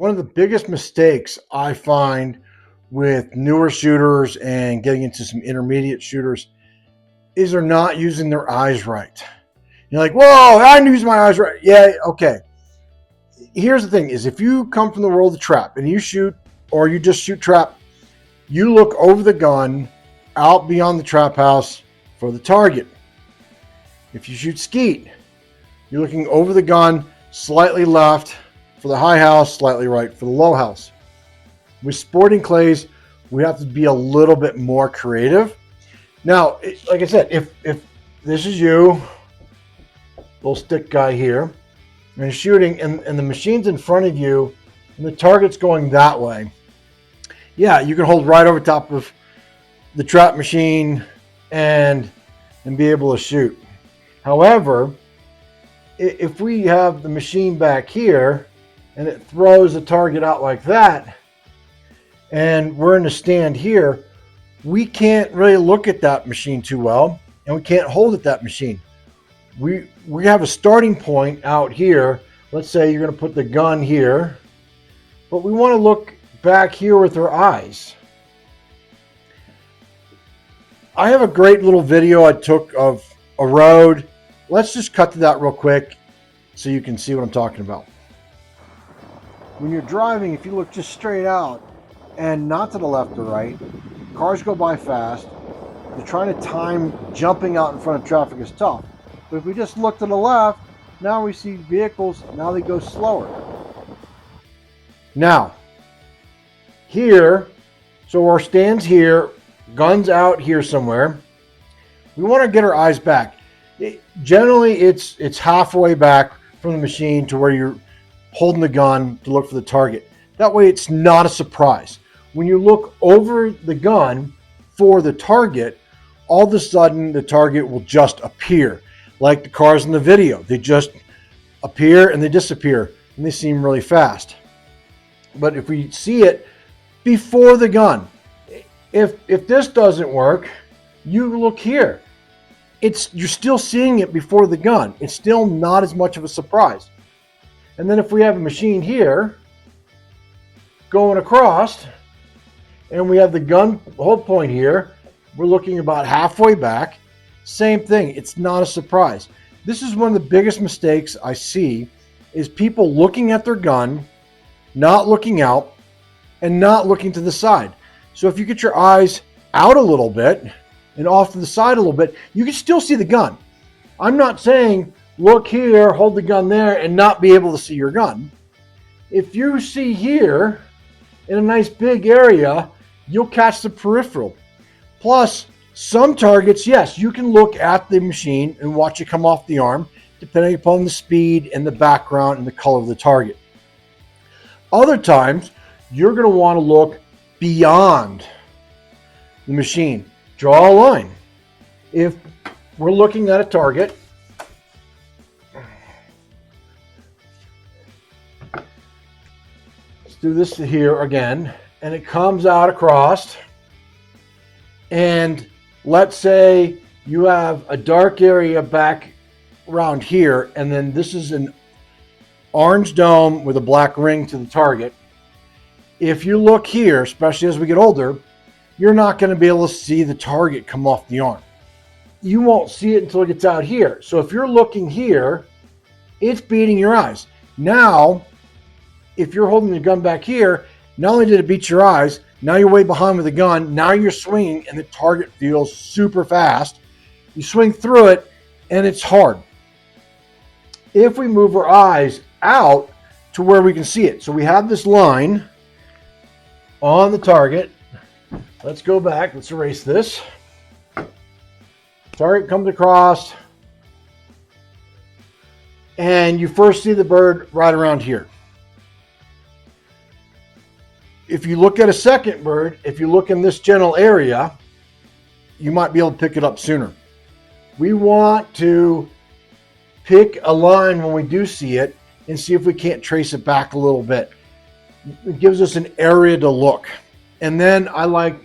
One of the biggest mistakes I find with newer shooters and getting into some intermediate shooters is they're not using their eyes right. You're like, whoa, I didn't use my eyes right. Yeah, okay. Here's the thing is if you come from the world of trap and you shoot or you just shoot trap, you look over the gun out beyond the trap house for the target. If you shoot skeet, you're looking over the gun slightly left for the high house, slightly right for the low house. With sporting clays, we have to be a little bit more creative. Now, like I said, if this is you, little stick guy here, and shooting, and the machine's in front of you, and the target's going that way, yeah, you can hold right over top of the trap machine and be able to shoot. However, if we have the machine back here and it throws the target out like that, and we're in the stand here, we can't really look at that machine too well, and we can't hold at that machine. We have a starting point out here. Let's say you're going to put the gun here, but we want to look back here with our eyes. I have a great little video I took of a road. Let's just cut to that real quick so you can see what I'm talking about. When you're driving, if you look just straight out and not to the left or right, cars go by fast. You're trying to time jumping out in front of traffic is tough. But if we just look to the left, now we see vehicles, now they go slower. Now, here, so our stand's here, guns out here somewhere. We want to get our eyes back. Generally, it's halfway back from the machine to where you're holding the gun to look for the target. That way it's not a surprise. When you look over the gun for the target, all of a sudden the target will just appear. Like the cars in the video. They just appear and they disappear, and they seem really fast. But if we see it before the gun, if this doesn't work, you look here. You're still seeing it before the gun. It's still not as much of a surprise. And then if we have a machine here going across, and we have the gun hold point here, we're looking about halfway back. Same thing. It's not a surprise. This is one of the biggest mistakes I see is people looking at their gun, not looking out, and not looking to the side. So if you get your eyes out a little bit and off to the side a little bit, you can still see the gun. I'm not saying look here, hold the gun there, and not be able to see your gun. If you see here in a nice big area, you'll catch the peripheral. Plus, some targets, yes, you can look at the machine and watch it come off the arm, depending upon the speed and the background and the color of the target. Other times, you're going to want to look beyond the machine. Draw a line. If we're looking at a target, let's do this here again, and it comes out across, and let's say you have a dark area back around here, and then this is an orange dome with a black ring to the target. If you look here, especially as we get older, you're not going to be able to see the target come off the arm. You won't see it until it gets out here. So if you're looking here, it's beating your eyes. Now, if you're holding the gun back here, not only did it beat your eyes, now you're way behind with the gun. Now you're swinging and the target feels super fast. You swing through it and it's hard. If we move our eyes out to where we can see it. So we have this line on the target. Let's go back. Let's erase this. Target comes across. And you first see the bird right around here. If you look at a second bird, if you look in this general area, you might be able to pick it up sooner. We want to pick a line when we do see it and see if we can't trace it back a little bit. It gives us an area to look. And then I like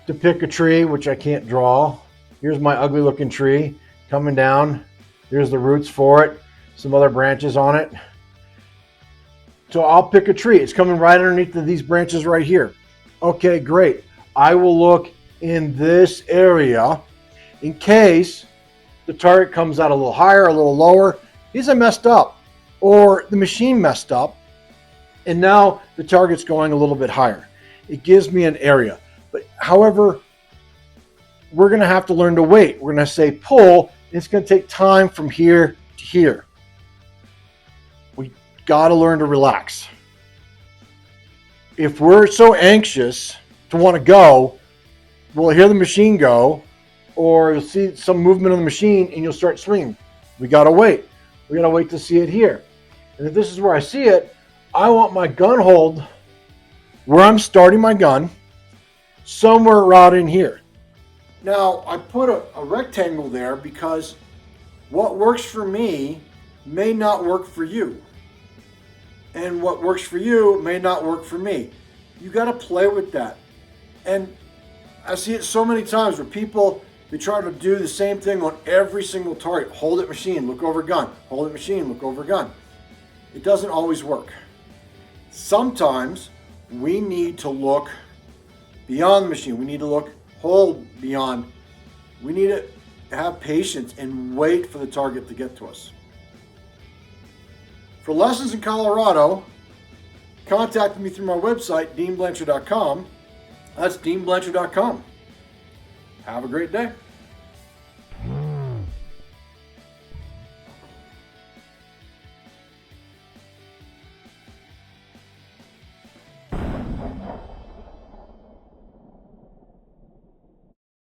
to pick a tree, which I can't draw. Here's my ugly looking tree coming down. Here's the roots for it. Some other branches on it. So I'll pick a tree. It's coming right underneath these branches right here. Okay, great. I will look in this area in case the target comes out a little higher, a little lower. These are messed up, or the machine messed up, and now the target's going a little bit higher. It gives me an area. But however, we're going to have to learn to wait. We're going to say pull. It's going to take time from here to here. We got to learn to relax. If we're so anxious to want to go, we'll hear the machine go, or you'll see some movement of the machine and you'll start swinging. We got to wait. We got to wait to see it here. And if this is where I see it, I want my gun hold where I'm starting my gun, somewhere around in here. Now, I put a rectangle there because what works for me may not work for you. And what works for you may not work for me. You got to play with that. And I see it so many times where people, they try to do the same thing on every single target. Hold it machine, look over gun. Hold it machine, look over gun. It doesn't always work. Sometimes we need to look beyond the machine. We need to hold beyond. We need to have patience and wait for the target to get to us. For lessons in Colorado, contact me through my website, deanblanchard.com. That's deanblanchard.com. Have a great day.